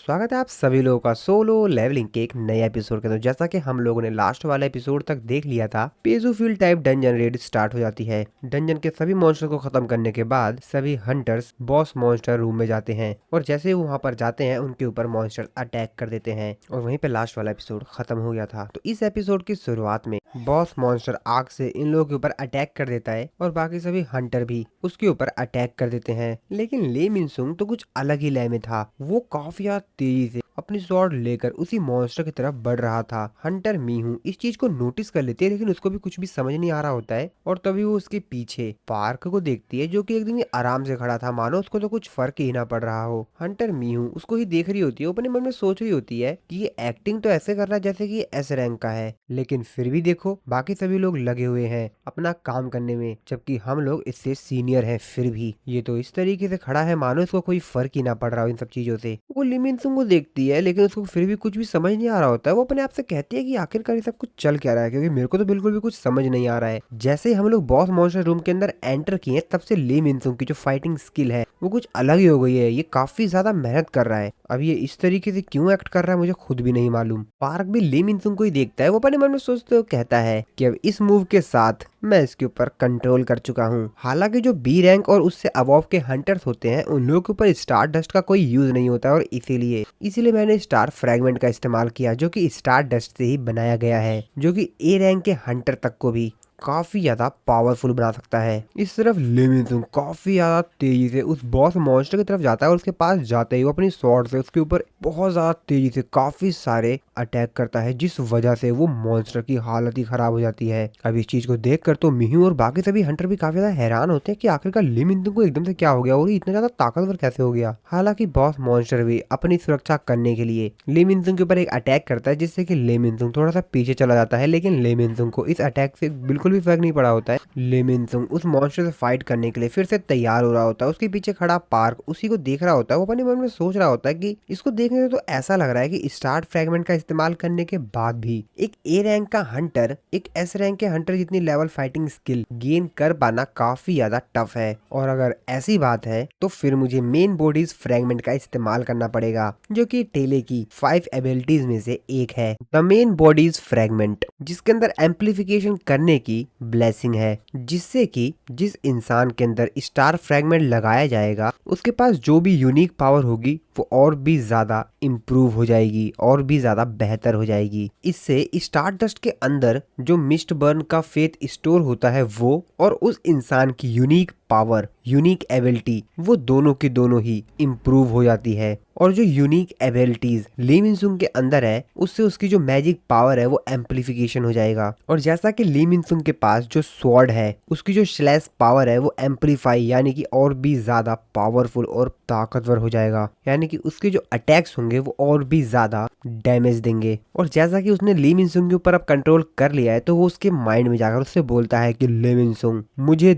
स्वागत है आप सभी लोगों का सोलो लेवलिंग के एक नए एपिसोड के अंदर। जैसा कि हम लोगों ने लास्ट वाला एपिसोड तक देख लिया था, पेजोफील्ड टाइप डंजन रेड स्टार्ट हो जाती है। डंजन के सभी मॉन्स्टर को खत्म करने के बाद सभी हंटर्स बॉस मॉन्स्टर रूम में जाते हैं और जैसे ही वो वहाँ पर जाते हैं उनके ऊपर मॉन्स्टर अटैक कर देते हैं और वहीं पे लास्ट वाला एपिसोड खत्म हो गया था। तो इस एपिसोड की शुरुआत में बॉस मॉन्स्टर आग से इन लोगों के ऊपर अटैक कर देता है और बाकी सभी हंटर भी उसके ऊपर अटैक कर देते हैं। लेकिन ले मिनसुंग तो कुछ अलग ही लय में था। वो काफी तेजी से अपनी स्वॉर्ड लेकर उसी मॉन्स्टर की तरफ बढ़ रहा था। हंटर मीहू इस चीज को नोटिस कर लेती है, लेकिन उसको भी कुछ भी समझ नहीं आ रहा होता है और तभी वो उसके पीछे पार्क को देखती है, जो कि एकदम ही आराम से खड़ा था, मानो उसको तो कुछ फर्क ही ना पड़ रहा हो। हंटर मीहू उसको ही देख रही होती है, अपने मन में सोच रही होती है कि ये एक्टिंग तो ऐसे कर रहा है जैसे कि ये एस रैंक का है, लेकिन फिर भी देखो बाकी सभी लोग लगे हुए हैं अपना काम करने में, जबकि हम लोग इससे सीनियर हैं। फिर भी ये तो इस तरीके से खड़ा है मानो इसको कोई फर्क ही ना पड़ रहा हो इन सब चीजों से। वो लिमिनसुंग को देखती है, लेकिन उसको फिर भी कुछ भी समझ नहीं आ रहा होता है। वो अपने आप से कहती है कि आखिरकार ये सब कुछ चल क्या रहा है, क्योंकि मेरे को तो बिल्कुल भी कुछ समझ नहीं आ रहा है। जैसे ही हम लोग बॉस मॉन्स्टर रूम के अंदर एंटर किए, तब से लिमिनसुंग की जो फाइटिंग स्किल है वो कुछ अलग ही हो गई है। ये काफी ज्यादा मेहनत कर रहा है। अब ये इस तरीके से क्यों एक्ट कर रहा है मुझे खुद भी नहीं मालूम। पार्क भी लिमिनसुंग को ही देखता है। वो अपने मन में सोचते हुए कहता है कि अब इस मूव के साथ मैं इसके ऊपर कंट्रोल कर चुका हूँ। हालांकि जो बी रैंक और उससे अबव के हंटर्स होते हैं उन लोगों के ऊपर स्टार डस्ट का कोई यूज नहीं होता है और इसीलिए मैंने स्टार फ्रैगमेंट का इस्तेमाल किया, जो कि स्टार डस्ट से ही बनाया गया है, जो कि ए रैंक के हंटर तक को भी काफी ज्यादा पावरफुल बना सकता है। इस तरफ लिमिनसुंग काफी ज्यादा तेजी से उस बॉस मॉन्स्टर की तरफ जाता है और उसके पास जाते ही वो अपनी स्वॉर्ड से उसके ऊपर बहुत ज्यादा तेजी से काफी सारे अटैक करता है, जिस वजह से वो मॉन्स्टर की हालत ही खराब हो जाती है। अब इस चीज को देखकर तो मिहू और बाकी सभी हंटर भी काफी ज्यादा हैरान होते हैं कि आखिरकार लिमिनसुंग को एकदम से क्या हो गया और ये इतना ज्यादा ताकतवर कैसे हो गया। हालांकि बॉस मॉन्स्टर भी अपनी सुरक्षा करने के लिए लिमिनसुंग के ऊपर एक अटैक करता है, जिससे कि लिमिनसुंग थोड़ा सा पीछे चला जाता है, लेकिन लिमिनसुंग को इस अटैक से बिल्कुल भी फर्क नहीं पड़ा होता है। लिमिनसुंग उस मॉन्स्टर से फाइट करने के लिए फिर से तैयार हो रहा होता है। उसके पीछे खड़ा पार्क उसी को देख रहा होता है। वो अपने मन में सोच रहा होता है कि इसको देखने से तो ऐसा लग रहा है कि स्टार फ्रैगमेंट का इस्तेमाल करने के बाद भी एक ए रैंक का हंटर एक एस रैंक के हंटर जितनी लेवल फाइटिंग स्किल गेन कर पाना काफी ज्यादा टफ है। और अगर ऐसी बात है तो फिर मुझे मेन बॉडीज फ्रैगमेंट का इस्तेमाल करना पड़ेगा, जो कि टेले की 5 एबिलिटीज में से एक है, द मेन बॉडीज फ्रैगमेंट, जिसके अंदर एम्पलीफिकेशन करने की ब्लेसिंग है, जिससे कि जिस इंसान के अंदर स्टार फ्रैगमेंट लगाया जाएगा उसके पास जो भी यूनिक पावर होगी वो और भी ज्यादा इम्प्रूव हो जाएगी और भी ज्यादा बेहतर हो जाएगी। इससे स्टार डस्ट के अंदर जो मिस्ट बर्न का फेथ स्टोर होता है वो और उस इंसान की यूनिक पावर यूनिक एबिलिटी वो दोनों की दोनों ही इम्प्रूव हो जाती है। और जो यूनिक एबिलिटीज ली मिनसुंग के अंदर है उससे उसकी जो मैजिक पावर है वो एम्पलीफिकेशन हो जाएगा। और जैसा कि ली मिनसुंग के पास जो स्वॉर्ड है उसकी जो स्लैश पावर है वो एम्पलीफाई यानी कि और भी ज्यादा पावरफुल और ताकतवर हो जाएगा, यानी कि उसके जो अटैक्स होंगे वो और भी ज्यादा डैमेज देंगे। और जैसा कि उसने ली मिनसुंग के ऊपर अब कंट्रोल कर लिया है तो वो उसके माइंड में जाकर उससे बोलता है कि ली मिनसुंग मुझे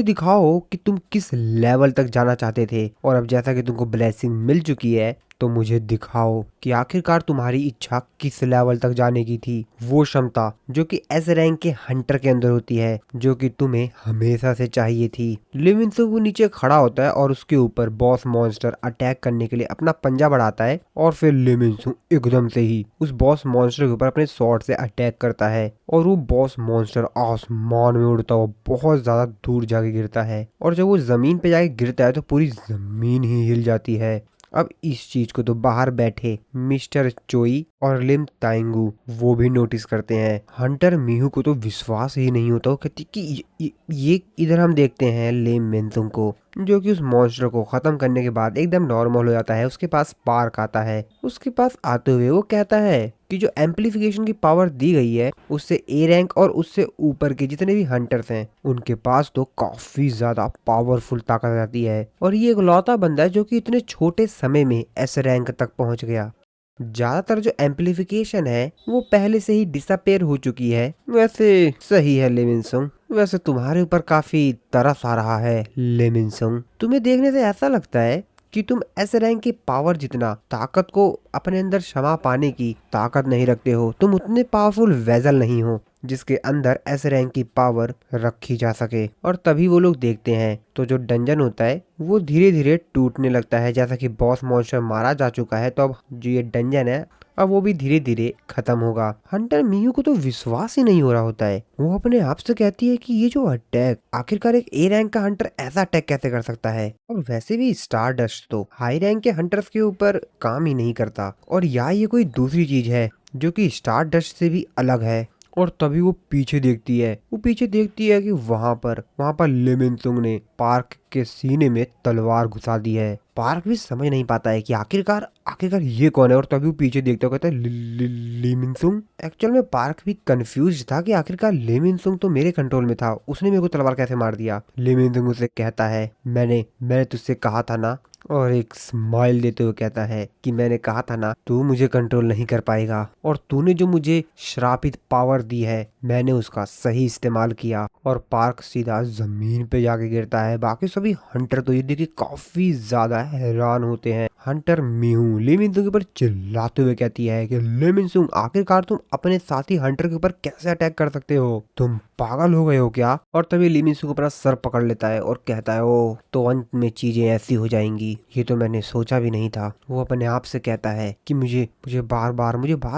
दिखाओ कि तुम किस लेवल तक जाना चाहते थे, और अब जैसा कि तुमको ब्लेसिंग मिल चुकी है तो मुझे दिखाओ कि आखिरकार तुम्हारी इच्छा किस लेवल तक जाने की थी। वो क्षमता जो कि एस रैंक के हंटर के अंदर होती है, जो कि तुम्हें हमेशा से चाहिए थी। लिविंगस्टोन वो नीचे खड़ा होता है और उसके ऊपर बॉस मॉन्स्टर अटैक करने के लिए अपना पंजा बढ़ाता है और फिर लिविंगस्टोन एकदम से ही उस बॉस मॉन्स्टर के ऊपर अपने स्वॉर्ड से अटैक करता है और वो बॉस मॉन्स्टर आसमान में उड़ता हुआ बहुत ज्यादा दूर जाके गिरता है। और जब वो जमीन पे जाके गिरता है तो पूरी जमीन ही हिल जाती है। अब इस चीज को तो बाहर बैठे मिस्टर चोई और लिम ताइंगू वो भी नोटिस करते हैं। हंटर मीहू को तो विश्वास ही नहीं होता। वो कहती कि ये इधर हम देखते हैं लेम मेंतुंग को, जो कि उस मॉन्स्टर को खत्म करने के बाद एकदम नॉर्मल हो जाता है। उसके पास पार्क आता है। उसके पास आते हुए वो कहता है कि जो एम्पलीफिकेशन की पावर दी गई है उससे ए रैंक और उससे ऊपर के जितने भी हंटर्स हैं उनके पास तो काफी ज्यादा पावरफुल ताकत आती है। और ये एक लौता बंदा है जो कि इतने छोटे समय में एस रैंक तक पहुंच गया। ज्यादातर जो एम्पलीफिकेशन है वो पहले से ही डिसअपेयर हो चुकी है। वैसे सही है लेमिनसोंग, वैसे तुम्हारे ऊपर काफी तरस आ रहा है लेमिनसोंग। तुम्हें देखने से ऐसा लगता है कि तुम एस रैंक की पावर जितना ताकत को अपने अंदर क्षमा पाने की ताकत नहीं रखते हो। तुम उतने पावरफुल वेजल नहीं हो जिसके अंदर एस रैंक की पावर रखी जा सके। और तभी वो लोग देखते हैं तो जो डंजन होता है वो धीरे धीरे टूटने लगता है। जैसा कि बॉस मॉन्स्टर मारा जा चुका है तो अब जो ये डंजन है अब वो भी धीरे धीरे खत्म होगा। हंटर मियू को तो विश्वास ही नहीं हो रहा होता है। वो अपने आप से कहती है कि ये जो अटैक, आखिरकार एक ए रैंक का हंटर ऐसा अटैक कैसे कर सकता है। और वैसे भी स्टार डस्ट तो हाई रैंक के हंटर्स के ऊपर काम ही नहीं करता, और या ये कोई दूसरी चीज है जो कि स्टार डस्ट से भी अलग है। और तभी वो पीछे देखती है, कि वहां पर लिमिनसुंग ने पार्क के सीने में तलवार घुसा दी है। पार्क भी समझ नहीं पाता है कि आखिरकार आखिरकार ये कौन है। और तभी वो पीछे देखता है, कहता है लिमिनसुंग। एक्चुअल में पार्क भी कंफ्यूज था कि आखिरकार लिमिनसुंग तो मेरे कंट्रोल में था, उसने मेरे को तलवार कैसे मार दिया। लिमिनसुंग उसे कहता है मैंने तुझसे कहा था ना, और एक स्माइल देते हुए कहता है कि मैंने कहा था ना तू मुझे कंट्रोल नहीं कर पाएगा, और तूने जो मुझे श्रापित पावर दी है मैंने उसका सही इस्तेमाल किया। और पार्क सीधा जमीन पे जाके गिरता है। बाकी सभी हंटर तो ये देख के काफी ज्यादा हैरान होते हैं। हंटर मिहू लिमिनसुंग के ऊपर चिल्लाते हुए कहती है कि लिमिनसुंग आखिरकार तुम अपने साथी हंटर के ऊपर कैसे अटैक कर सकते हो, तुम पागल हो गए हो क्या। और तभी लिमिनसुंग अपना सर पकड़ लेता है और कहता है ओ तो अंत में चीजें ऐसी हो जाएंगी, ये तो मैंने सोचा भी नहीं था। वो अपने आप से कहता है कि मुझे बार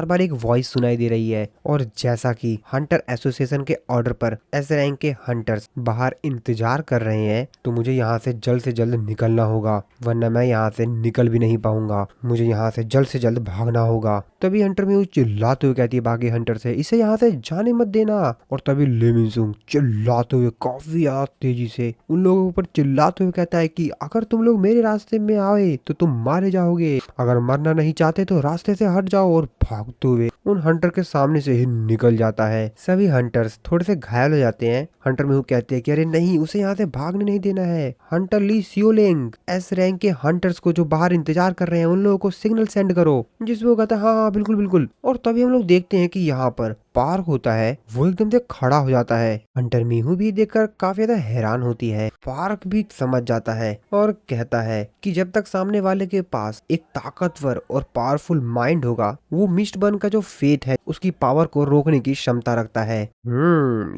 बार एक वॉइस सुनाई दे रही है। और जैसा कि हंटर एसोसिएशन के ऑर्डर पर एस रैंक के हंटर्स बाहर इंतजार कर रहे हैं तो मुझे यहाँ से जल्द निकलना होगा, वरना मैं यहाँ से निकल भी नहीं पाऊंगा। मुझे यहाँ से जल्द भागना होगा। तभी हंटर में चिल्लाते हुए कहती है बाकी हंटर से, इसे यहाँ से जाने मत देना। और तभी लिमिनसुंग चिल्लाते हुए काफी ज्यादा तेजी से उन लोगों के ऊपर चिल्लाते हुए कहता है कि अगर तुम लोग मेरे रास्ते में आए तो तुम मारे जाओगे, अगर मरना नहीं चाहते तो रास्ते से हट जाओ। और भागते हुए उन हंटर के सामने से ही निकल जाता है। सभी हंटर्स थोड़े से घायल हो जाते हैं। हंटर में कहते हैं कि अरे नहीं, उसे यहाँ से भागने नहीं देना है। हंटर ली सियोलेंग एस रैंक के हंटर्स को जो बाहर इंतजार कर रहे हैं उन लोगों को सिग्नल सेंड करो। जिसमें वो कहता है हाँ बिल्कुल बिल्कुल। और तभी हम लोग देखते हैं कि यहाँ पर पार्क होता है वो एकदम से खड़ा हो जाता है। हंटर मीहू भी देखकर काफी ज्यादा हैरान होती है। पार्क भी समझ जाता है और कहता है कि जब तक सामने वाले के पास एक ताकतवर और पावरफुल माइंड होगा वो मिस्ट बर्न का जो फेट है उसकी पावर को रोकने की क्षमता रखता है।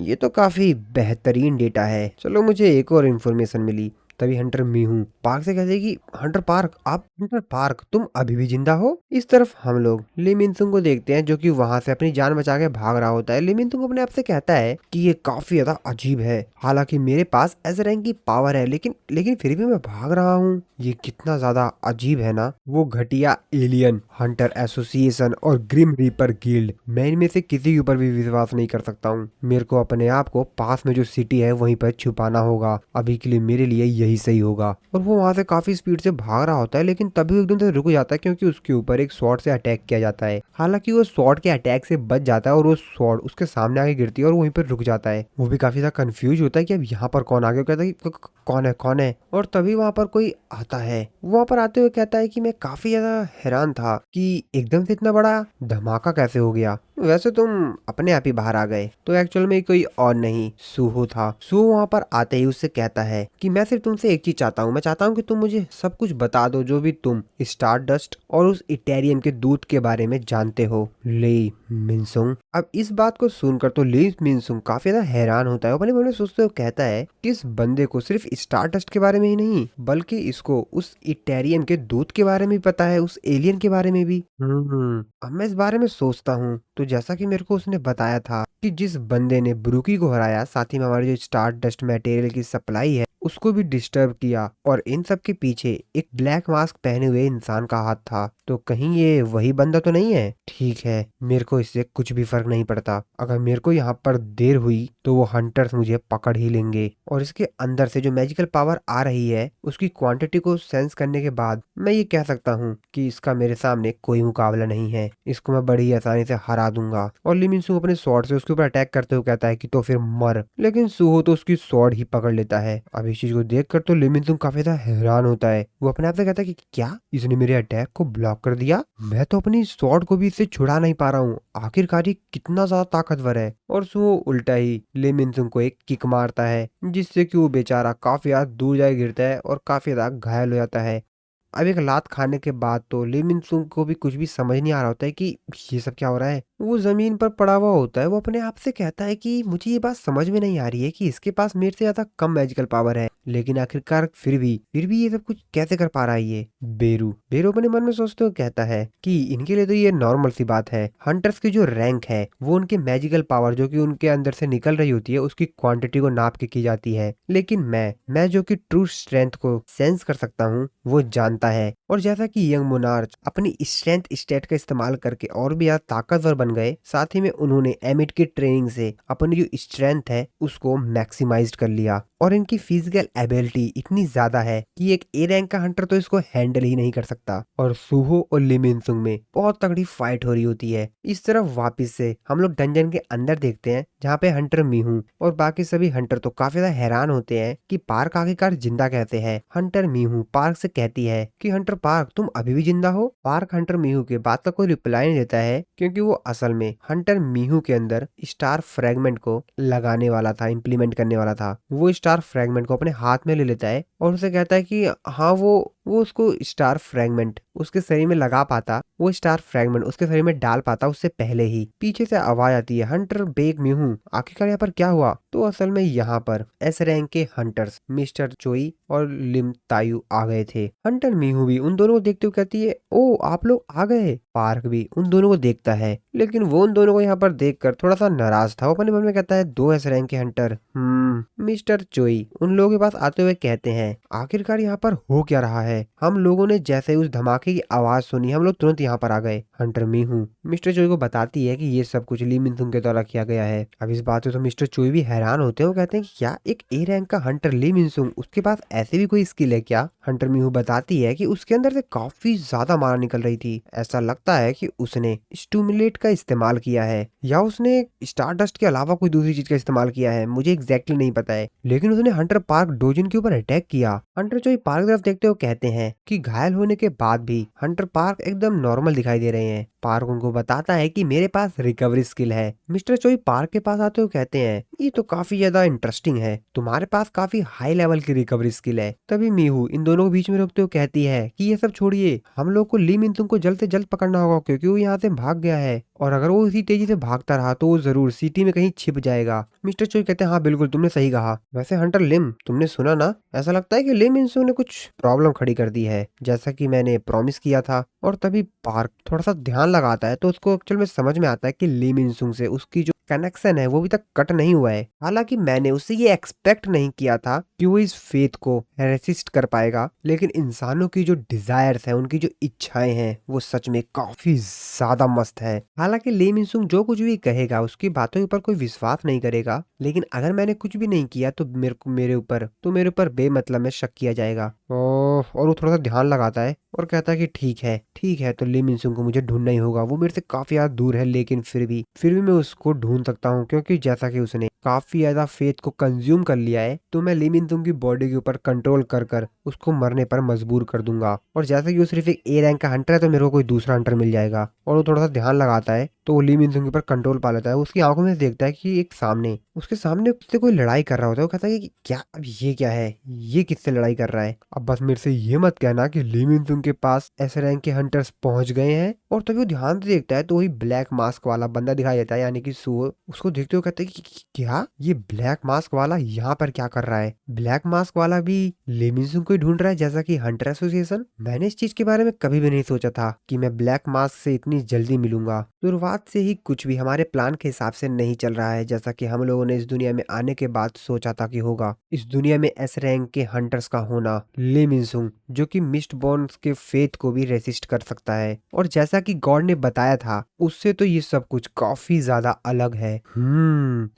ये तो काफी बेहतरीन डेटा है। चलो मुझे एक और इन्फॉर्मेशन मिली। तभी हंटर मीहू पार्क से कहते हैं कि हंटर पार्क तुम अभी भी जिंदा हो। इस तरफ हम लोग लिमिनसुंग को देखते हैं जो कि वहां से अपनी जान बचा के भाग रहा होता है। लिमिनसुंग अपने आप से कहता है कि ये काफी ज्यादा अजीब है, हालांकि मेरे पास एस रैंक की पावर है लेकिन फिर भी मैं भाग रहा हूँ। ये कितना ज्यादा अजीब है ना। वो घटिया एलियन हंटर एसोसिएशन और ग्रिम रीपर गिल्ड, मैं इनमें से किसी के ऊपर भी विश्वास नहीं कर सकता हूँ। मेरे को अपने आप को पास में जो सिटी है वहीं पर छुपाना होगा। अभी के लिए मेरे लिए यही सही होगा। और वो वहां से काफी स्पीड से भाग रहा होता है लेकिन तभी वो एकदम से रुक जाता है क्योंकि उसके ऊपर एक स्वॉर्ड से अटैक किया जाता है। हालांकि वो स्वॉर्ड के अटैक से बच जाता है और वो स्वॉर्ड उसके सामने आके गिरती है और वहीं पर रुक जाता है। वो भी काफी ज्यादा कंफ्यूज होता है कि अब यहाँ पर कौन आ गया। कहता है कि कौन है। और तभी वहां पर कोई आता है। वहां पर आते हुए कहता है कि मैं काफी ज्यादा हैरान था कि एकदम से इतना बड़ा धमाका कैसे हो गया। वैसे तुम अपने आप ही बाहर आ गए। तो एक्चुअल में कोई और नहीं सूहो था। सूहो वहां पर आते ही उससे कहता है कि मैं सिर्फ तुमसे एक चीज चाहता हूँ। मैं चाहता हूँ कि तुम मुझे सब कुछ बता दो जो भी तुम स्टार डस्ट और उस इटेरियम के दूध के बारे में जानते हो। ली मिनसुंग अब इस बात को सुनकर तो ली मिनसुंग काफी ज्यादा हैरान होता है। अपने मन में सोचते हुए कहता है कि इस बंदे को सिर्फ स्टार डस्ट के बारे में ही नहीं बल्कि इसको उस इटेरियम के दूध के बारे में भी पता है, उस एलियन के बारे में भी। अब मैं इस बारे में सोचता हूँ तो जैसा कि मेरे को उसने बताया था कि जिस बंदे ने ब्रूकी को हराया, साथ ही में हमारी जो स्टार डस्ट मटेरियल की सप्लाई है उसको भी डिस्टर्ब किया, और इन सब के पीछे एक ब्लैक मास्क पहने हुए इंसान का हाथ था। तो कहीं ये वही बंदा तो नहीं है। ठीक है, मेरे को इससे कुछ भी फर्क नहीं पड़ता। अगर मेरे को यहाँ पर देर हुई तो वो हंटर्स मुझे पकड़ ही लेंगे। और इसके अंदर से जो मैजिकल पावर आ रही है उसकी क्वांटिटी को सेंस करने के बाद मैं ये कह सकता हूँ कि इसका मेरे सामने कोई मुकाबला नहीं है। इसको मैं बड़ी आसानी से हरा दूंगा। और लिमिनसुंग अपने स्वॉर्ड से उसके ऊपर अटैक करते हुए कहता है कि तो फिर मर। लेकिन सूहो तो उसकी स्वॉर्ड ही पकड़ लेता है। अब इस चीज को देखकर तो लिमिनसुंग काफी ज्यादा हैरान होता है। वो अपने आप से कहता है कि क्या इसने मेरे अटैक को ब्लॉक कर दिया। मैं तो अपनी स्वॉर्ड को भी इससे छुड़ा नहीं पा रहा हूँ। आखिरकार ये कितना ज्यादा ताकतवर है। और सूहो उल्टा ही लिमिनसुंग को एक किक मारता है जिससे कि वो बेचारा काफी ज्यादा दूर जाके गिरता है और काफी ज्यादा घायल हो जाता है। अब एक लात खाने के बाद तो लिमिनसुंग को भी कुछ भी समझ नहीं आ रहा होता है कि ये सब क्या हो रहा है। वो जमीन पर पड़ा हुआ होता है। वो अपने आप से कहता है कि मुझे ये बात समझ में नहीं आ रही है कि इसके पास मेरे से ज्यादा कम मैजिकल पावर है, लेकिन आखिरकार फिर भी ये सब कुछ कैसे कर पा रहा है ये बेरू। बेरू अपने मन में सोचते हुए कहता है कि इनके लिए तो ये नॉर्मल सी बात है। हंटर्स की जो रैंक है वो उनके मैजिकल पावर जो कि उनके अंदर से निकल रही होती है उसकी क्वांटिटी को नाप के की जाती है, लेकिन मैं जो कि ट्रू स्ट्रेंथ को सेंस कर सकता हूँ वो जानता है। और जैसा कि यंग मोनार्च अपनी स्ट्रेंथ स्टेट का इस्तेमाल करके और भी ज्यादा ताकतवर बन गए, साथ ही में उन्होंने एमिट की ट्रेनिंग से अपनी जो स्ट्रेंथ है उसको मैक्सिमाइज कर लिया। और इनकी फिजिकल एबिलिटी इतनी ज्यादा है कि एक ए रैंक का हंटर तो इसको हैंडल ही नहीं कर सकता। और सूहो और लिमिनसुंग में बहुत तगड़ी फाइट हो रही होती है। इस तरफ वापस से हम लोग डंजन के अंदर देखते हैं जहाँ पे हंटर मीहू और बाकी सभी हंटर तो काफी ज्यादा हैरान होते हैं कि पार्क आखिरकार जिंदा कैसे है। हंटर मीहू पार्क से कहती है कि हंटर पार्क तुम अभी भी जिंदा हो। पार्क हंटर मीहू के बात का कोई रिप्लाई नहीं देता है क्योंकि वो असल में हंटर मीहू के अंदर स्टार फ्रेगमेंट को लगाने वाला था, इम्प्लीमेंट करने वाला था। वो स्टार फ्रेगमेंट को अपने हाथ में ले लेता है और उसे कहता है कि हाँ वो उसको स्टार फ्रेगमेंट उसके शरीर में लगा पाता, वो स्टार फ्रेगमेंट उसके शरीर में डाल पाता उससे पहले ही। पीछे से आवाज आती है, हंटर बेग मीहू आखिरकार यहाँ पर क्या हुआ। तो असल में यहाँ पर एस रैंक के हंटर्स मिस्टर चोई और लिम तायू आ गए थे। हंटर मीहू भी उन दोनों को देखते हुए कहती है, ओ आप लोग आ गए। पार्क भी उन दोनों को देखता है, लेकिन वो उन दोनों को यहाँ पर देखकर थोड़ा सा नाराज था। वो अपने मन में कहता है, दो एस रैंक के हंटर। मिस्टर चोई उन लोगों के पास आते हुए कहते हैं, आखिरकार यहाँ पर हो क्या रहा है। हम लोगों ने जैसे ही उस धमाके की आवाज सुनी हम लोग तुरंत यहाँ पर आ गए। हंटर मीहू मिस्टर चोई को बताती है कि ये सब कुछ ली मिनसुंग के द्वारा किया गया है। अब इस बात से तो मिस्टर चोई भी हैरान होते हैं। वो कहते हैं कि क्या एक ए रैंक का हंटर ली मिनसुंग, उसके पास ऐसे भी कोई स्किल है क्या। हंटर मीहू बताती है कि उसके अंदर से काफी ज्यादा मार निकल रही थी। ऐसा लगता है कि उसने स्टूमुलेट का इस्तेमाल किया है या उसने स्टारडस्ट के अलावा कोई दूसरी चीज का इस्तेमाल किया है, मुझे एग्जैक्टली नहीं पता है, लेकिन उसने हंटर पार्क डोजिन के ऊपर अटैक किया। हंटर चोई पार्क तरफ देखते हुए कहते हैं कि घायल होने के बाद भी हंटर पार्क एकदम नॉर्मल दिखाई दे रहे हैं। पार्क उनको बताता है कि मेरे पास रिकवरी स्किल है। मिस्टर चोई पार्क के पास आते हुए कहते हैं, ये तो काफी ज्यादा इंटरेस्टिंग है, तुम्हारे पास काफी हाई लेवल की रिकवरी स्किल है। तभी मीहू इन दोनों को बीच में रोकते हुए कहती है कि ये सब छोड़िए, हम लोग को ली मिनसुंग को जल्द से जल्द पकड़ना होगा क्योंकि वो यहाँ से भाग गया है, और अगर वो इसी तेजी से भागता रहा तो वो जरूर सिटी में कहीं छिप जाएगा। मिस्टर चोई कहते हैं, हाँ बिल्कुल तुमने सही कहा। वैसे हंटर लिम तुमने सुना ना, ऐसा लगता है कि लिम इंसू ने कुछ प्रॉब्लम खड़ी कर दी है जैसा कि मैंने प्रॉमिस किया था। और तभी पार्क थोड़ा सा ध्यान लगाता है तो उसको एक्चुअल में समझ में आता है कि ली मिनसुंग से उसकी जो कनेक्शन है वो अभी तक कट नहीं हुआ है। हालांकि मैंने उससे ये एक्सपेक्ट नहीं किया था कि वो इस फेथ को रेसिस्ट कर पाएगा, लेकिन इंसानों की जो डिजायर्स है, उनकी जो इच्छाएं हैं वो सच में काफी ज्यादा मस्त है। हालांकि ली मिनसुंग जो कुछ भी कहेगा उसकी बातों के ऊपर कोई विश्वास नहीं करेगा, लेकिन अगर मैंने कुछ भी नहीं किया तो मेरे ऊपर बेमतलब में शक किया जाएगा। और वो थोड़ा सा ध्यान लगाता है और कहता है कि ठीक है तो ली मिनसुंग को मुझे ढूंढना ही होगा। वो मेरे से काफी ज्यादा दूर है, लेकिन फिर भी मैं उसको ढूंढ सकता हूँ क्योंकि जैसा कि उसने काफी ज्यादा फेथ को कंज्यूम कर लिया है, तो मैं ली मिनसुंग की बॉडी के ऊपर कंट्रोल कर कर उसको मरने पर मजबूर कर दूंगा। और जैसे कि वो सिर्फ एक ए रैंक का हंटर है तो मेरे को कोई दूसरा हंटर मिल जाएगा। और वो थोड़ा सा ध्यान लगाता है तो वो ली मिनसुंग के ऊपर कंट्रोल पा लेता है। उसकी आंखों में से देखता है कि उसके सामने उससे कोई लड़ाई कर रहा होता है। वो कहता है कि क्या, अब ये क्या है, ये किससे लड़ाई कर रहा है। अब बस मेरे से ये मत कहना कि ली मिनसुंग के पास एस रैंक के हंटर्स पहुंच गए हैं। और तभी वो ध्यान से देखता है तो वही ब्लैक मास्क वाला बंदा दिखाई देता है, यानी कि सुओ। उसको देखते हुए कहता है कि क्या ये ब्लैक मास्क वाला यहाँ पर क्या कर रहा है। ब्लैक मास्क वाला भी ली मिनसुंग को ही ढूंढ रहा है जैसा कि हंटर एसोसिएशन। मैंने इस चीज के बारे में कभी भी नहीं सोचा था कि मैं ब्लैक मास्क से इतनी जल्दी मिलूंगा। शुरुआत से ही कुछ भी हमारे प्लान के हिसाब से नहीं चल रहा है जैसा कि हम लोगों ने इस दुनिया में आने के बाद सोचा था कि होगा। इस दुनिया में एस रैंक के हंटर्स का होना, ली मिनसुंग जो कि मिस्ट बॉन्ड्स के फेथ को भी रेसिस्ट कर सकता है, और जैसा कि गॉड ने बताया था उससे तो ये सब कुछ काफी ज्यादा अलग है।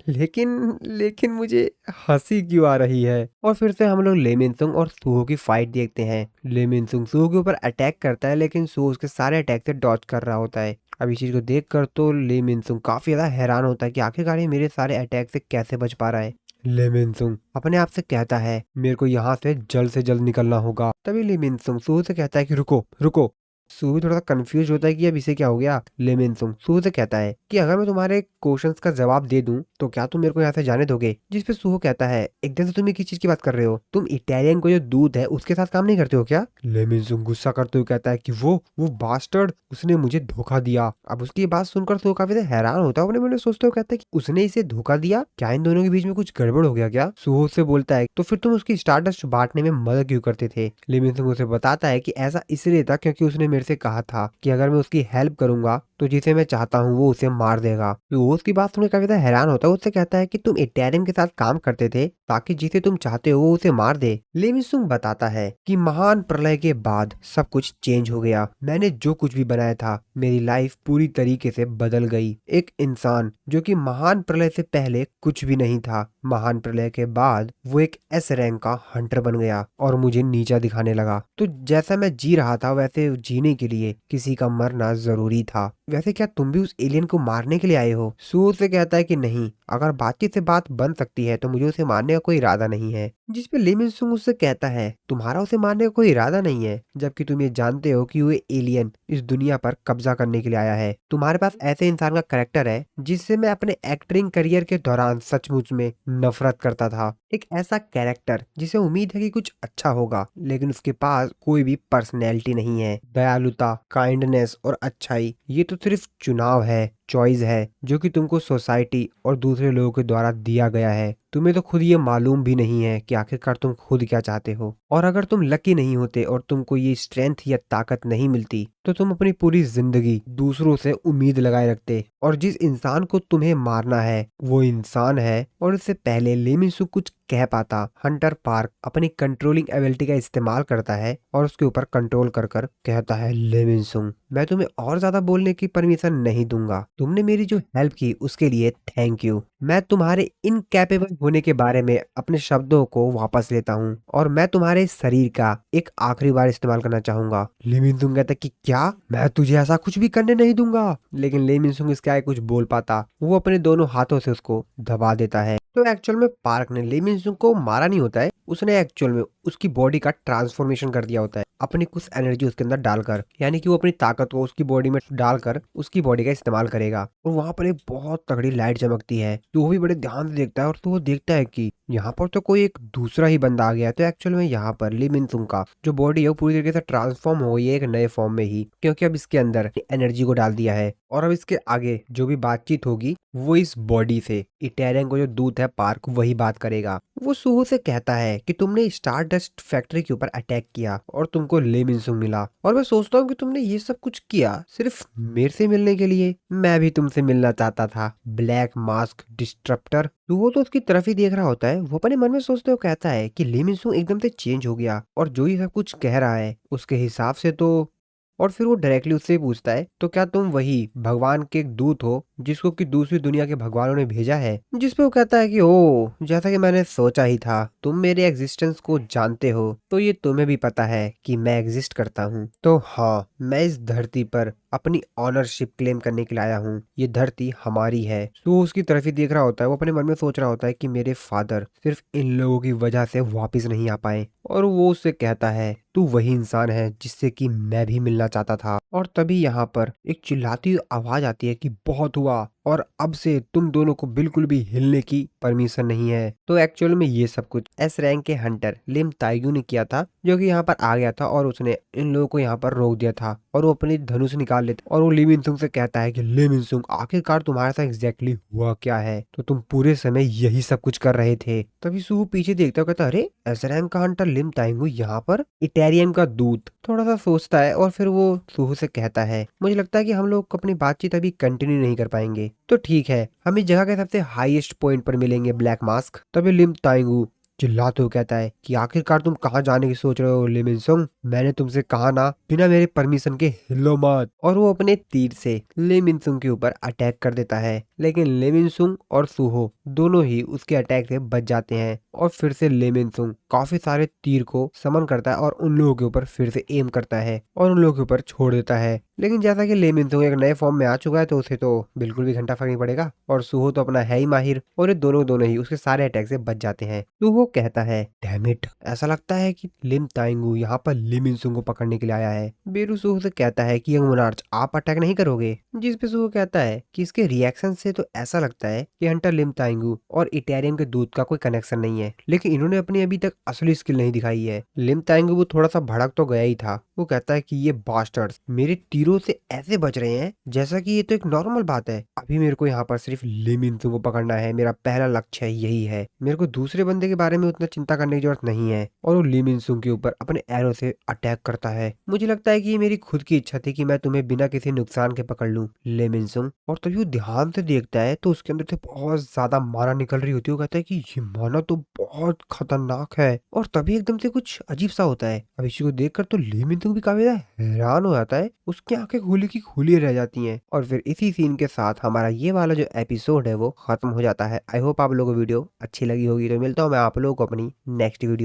लेकिन मुझे हंसी क्यों आ रही है। और फिर से हम लोग ले मिनसुंग और सुहो की फाइट देखते हैं। ले मिनसुंग सुहो के ऊपर अटैक करता है, लेकिन सुहो उसके सारे अटैक से डॉज कर रहा होता है। अब इस चीज को देखकर तो ली मिनसुंग काफी ज्यादा हैरान होता है कि आखिरकार ये मेरे सारे अटैक से कैसे बच पा रहा है। ले मिनसुंग अपने आप से कहता है, मेरे को यहाँ से जल्द निकलना होगा। तभी ले मिनसुंग सुहो से कहता है कि रुको रुको, सूही थोड़ा सा कंफ्यूज होता है कि अब इसे क्या हो गया। लेमिनसुंग सूहो से कहता है कि अगर मैं तुम्हारे क्वेश्चंस का जवाब दे दूं तो क्या तुम मेरे को यहाँ से जाने दोगे। जिस पे सूहो कहता है एकदम से तुम ये किस चीज की बात कर रहे हो, तुम इटालियन को जो दूध है उसके साथ काम नहीं करते हो क्या। लेमिनसुंग गुस्सा करते हुए कहता है कि वो बास्टर्ड उसने मुझे धोखा दिया। अब उसकी ये बात सुनकर सूहो काफी हैरान होता है, अपने मन में सोचते हुए कहता है कि उसने इसे धोखा दिया, क्या इन दोनों के बीच में कुछ गड़बड़ हो गया क्या। सूहो उससे बोलता है तो फिर तुम उसकी स्टारडस्ट बांटने में मदद क्यों करते थे। लेमिनसुंग उसे बताता है कि ऐसा इसलिए था क्योंकि उसने मेरे से कहा था कि अगर मैं उसकी हेल्प करूंगा तो जिसे मैं चाहता हूँ वो उसे मार देगा। तो वो उसकी बात सुनकर काफी ज्यादा हैरान होता है, उससे कहता है कि तुम इटालियन के साथ काम करते थे ताकि जिसे तुम चाहते हो वो उसे मार दे। लेमिसुंग बताता है कि महान प्रलय के बाद सब कुछ चेंज हो गया, मैंने जो कुछ भी बनाया था मेरी लाइफ पूरी तरीके से बदल गई। एक इंसान जो कि महान प्रलय से पहले कुछ भी नहीं था, महान प्रलय के बाद वो एक एस रैंक का हंटर बन गया और मुझे नीचा दिखाने लगा। तो जैसा मैं जी रहा था वैसे जीने के लिए किसी का मरना जरूरी था। वैसे क्या तुम भी उस एलियन को मारने के लिए आए हो। सूर से कहता है कि नहीं, अगर बातचीत से बात बन सकती है तो मुझे उसे मारने का कोई इरादा नहीं है। जिस पे लेमिनसुंग उससे कहता है तुम्हारा उसे मारने का कोई इरादा नहीं है, जबकि तुम ये जानते हो कि वो एलियन इस दुनिया पर कब्जा करने के लिए आया है। तुम्हारे पास ऐसे इंसान का कैरेक्टर है जिससे मैं अपने एक्टिंग करियर के दौरान सचमुच में नफरत करता था। एक ऐसा कैरेक्टर जिसे उम्मीद है कि कुछ अच्छा होगा, लेकिन उसके पास कोई भी पर्सनैलिटी नहीं है। दयालुता, काइंडनेस और अच्छाई ये तो सिर्फ चुनाव है, चॉइस है जो कि तुमको सोसाइटी और दूसरे लोगों के द्वारा दिया गया है। तुम्हें तो खुद ये मालूम भी नहीं है कि आखिरकार तुम खुद क्या चाहते हो। और अगर तुम लकी नहीं होते और तुमको ये स्ट्रेंथ या ताकत नहीं मिलती तो तुम अपनी पूरी जिंदगी दूसरों से उम्मीद लगाए रखते। और जिस इंसान को तुम्हें मारना है वो इंसान है। और इससे पहले लेमिसु कुछ कह पाता, हंटर पार्क अपनी कंट्रोलिंग एबिलिटी का इस्तेमाल करता है और उसके ऊपर कंट्रोल कर कर कहता है लेमिनसुंग मैं तुम्हें और ज्यादा बोलने की परमिशन नहीं दूंगा, तुमने मेरी जो हेल्प की उसके लिए थैंक यू। मैं तुम्हारे इनकैपेबल होने के बारे में अपने शब्दों को वापस लेता हूँ और मैं तुम्हारे शरीर का एक आखिरी बार इस्तेमाल करना चाहूंगा। लेमिनसुंग कहता कि क्या, मैं तुझे ऐसा कुछ भी करने नहीं दूंगा। लेकिन लेमिनसुंग इसके आगे कुछ बोल पाता, वो अपने दोनों हाथों से उसको दबा देता है। तो एक्चुअल में पार्क ने लेमिनसुंग को मारा नहीं होता है, उसने एक्चुअल में उसकी बॉडी का ट्रांसफॉर्मेशन कर दिया होता है, अपनी कुछ एनर्जी उसके अंदर डालकर, यानी कि वो अपनी ताकत को उसकी बॉडी में डालकर उसकी बॉडी का इस्तेमाल करेगा। और वहां पर एक बहुत तगड़ी लाइट चमकती है, तो वो भी बड़े ध्यान से देखता है और तो वो देखता है कि यहाँ पर तो कोई एक दूसरा ही बंदा आ गया है। तो एक्चुअल में यहाँ पर लेमिनसुंग का जो बॉडी है वो पूरी तरीके से ट्रांसफॉर्म हो गई है एक नए फॉर्म में ही, क्योंकि अब इसके अंदर एनर्जी को डाल दिया है। और अब इसके आगे जो भी बातचीत होगी वो इस बॉडी से इटालियन को जो दूत है पार्क वही बात करेगा। वो सूहो से कहता है कि तुमने स्टार डस्ट फैक्ट्री के ऊपर अटैक किया और तुमको लेमिनसुंग मिला, और मैं सोचता हूँ कि तुमने ये सब कुछ किया सिर्फ मेरे से मिलने के लिए। मैं भी तुमसे मिलना चाहता था, ब्लैक मास्क डिस्ट्रप्टर। तो वो तो उसकी तरफ ही देख रहा होता है, वो अपने मन में सोचते हुए कहता है कि लेमिनसुंग एकदम से चेंज हो गया और जो ये सब कुछ कह रहा है उसके हिसाब से तो। और फिर वो डायरेक्टली उससे पूछता है तो क्या तुम वही भगवान के एक दूत हो जिसको कि दूसरी दुनिया के भगवानों ने भेजा है। जिस पे वो कहता है कि ओ, जैसा कि मैंने सोचा ही था, तुम मेरे एग्जिस्टेंस को जानते हो तो ये तुम्हें भी पता है कि मैं एग्जिस्ट करता हूँ। तो हाँ, मैं इस धरती पर अपनी ऑनरशिप क्लेम करने के लिए आया हूँ, ये धरती हमारी है। तो वो उसकी तरफ ही देख रहा होता है, वो अपने मन में सोच रहा होता है कि मेरे फादर सिर्फ इन लोगों की वजह से वापिस नहीं आ पाए। और वो उससे कहता है तू वही इंसान है जिससे कि मैं भी मिलना चाहता था। और तभी यहाँ पर एक चिल्लाती हुई आवाज आती है कि बहुत हुआ और अब से तुम दोनों को बिल्कुल भी हिलने की परमिशन नहीं है। तो एक्चुअल में ये सब कुछ एस रैंक के हंटर लिम ताइगू ने किया था, जो कि यहाँ पर आ गया था और उसने इन लोगों को यहाँ पर रोक दिया था और वो अपनी धनुष निकाल लेता और वो लेमिनसुंग से कहता है कि लेमिनसुंग आखिरकार तुम्हारे साथ एग्जैक्टली हुआ क्या है, तो तुम पूरे समय यही सब कुछ कर रहे थे। तभी सू पीछे देखता कहता अरे एस रैंक का हंटर लिम ताइगू यहाँ पर, इटालियन का दूत थोड़ा सा सोचता है और फिर वो सूहू से कहता है मुझे लगता है कि हम लोग अपनी बातचीत अभी कंटिन्यू नहीं कर पाएंगे, तो ठीक है हम इस जगह के सबसे हाईएस्ट पॉइंट पर मिलेंगे ब्लैक मास्क। तभी लिम ताइंगू चिल्लाते हुए कहता है कि आखिरकार तुम कहाँ जाने की सोच रहे हो लेमिनसुंग, मैंने तुमसे कहा ना बिना मेरे परमिशन के हिलो मत। और वो अपने तीर से लेमिनसुंग के ऊपर अटैक कर देता है, लेकिन लेमिनसुंग और सूहो दोनों ही उसके अटैक से बच जाते हैं और फिर से लेमिनसुंग काफी सारे तीर को समन करता है और उन लोगों के ऊपर फिर से एम करता है और उन लोगों के ऊपर छोड़ देता है। लेकिन जैसा कि ले मिनसुंग एक नए फॉर्म में आ चुका है तो उसे तो बिल्कुल भी घंटा फर्क नहीं पड़ेगा और सुहो तो अपना है ही माहिर और ये दोनों ही उसके सारे अटैक से बच जाते हैं। सुहो कहता है, डैम इट, ऐसा लगता है कि लिम ताइंगू यहाँ पर ले मिनसुंग को पकड़ने के लिए आया है। बेरू सुहो से कहता है कि यंग मोनार्च आप अटैक नहीं करोगे, जिस पे सुहो कहता है कि इसके रिएक्शन से तो ऐसा लगता है कि हंटर लिम ताइंगू और इटारियन के दूध का कोई कनेक्शन नहीं है, लेकिन इन्होंने अपनी अभी तक असली स्किल नहीं दिखाई है। लिम ताइंगू वो थोड़ा सा भड़क तो गया ही था। वो कहता है कि ये बास्टर्ड्स मेरे तीरों से ऐसे बच रहे हैं जैसा कि ये तो एक नॉर्मल बात है। अभी मेरे को यहाँ पर सिर्फ लिम इंसू को पकड़ना है, मेरा पहला लक्ष्य यही है। मेरे को दूसरे बंदे के बारे में उतना चिंता करने की जरूरत नहीं है। और वो लिम इंसू के ऊपर अपने एरो से अटैक करता है। मुझे लगता है कि ये मेरी खुद की इच्छा थी कि मैं तुम्हें बिना किसी नुकसान के पकड़ लूं, लिम इंसू। और तभी वो ध्यान से देखता है तो उसके अंदर से बहुत ज्यादा माना निकल रही होती है। वो कहता है कि ये माना तो बहुत खतरनाक है। और तभी एकदम से कुछ अजीब सा होता है। अब इसी को देखकर तो ले मिनतुंग भी काफी ज्यादा हैरान हो जाता है। उसकी आंखें खुली की खुली रह जाती हैं। और फिर इसी सीन के साथ हमारा ये वाला जो एपिसोड है वो खत्म हो जाता है। आई होप आप लोगों को वीडियो अच्छी लगी होगी। तो मिलता हूँ मैं आप लोगों को अपनी नेक्स्ट वीडियो में।